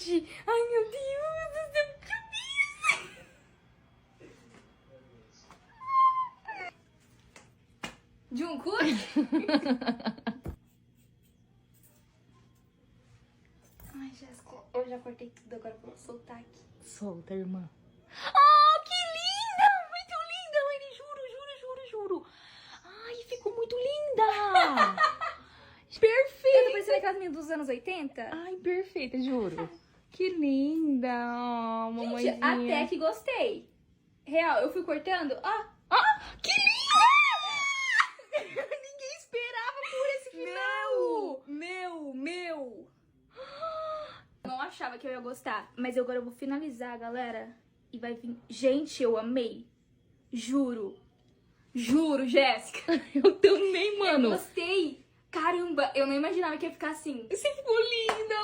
gente. Ai, meu Deus do céu, que isso? Jungkook? Ai, Jéssica, eu já cortei tudo, agora vou soltar aqui. Solta, irmã. Ah, que linda! Muito linda, Laine. Juro, juro, juro, juro. Ai, ficou muito linda. Eu tô Perfeita. parecendo aquelas meninas dos anos 80. Ai, perfeita, juro. Que linda. Oh, Gente, mamãezinha. até que gostei. Real, eu fui cortando, ó. Ah, que linda! Ninguém esperava por esse final. Meu. Eu não achava que eu ia gostar, mas agora eu vou finalizar, galera. E vai vir... Gente, eu amei. Juro. Juro, Jéssica. Eu também, Eu mano. gostei. Caramba, eu não imaginava que ia ficar assim. Você ficou linda,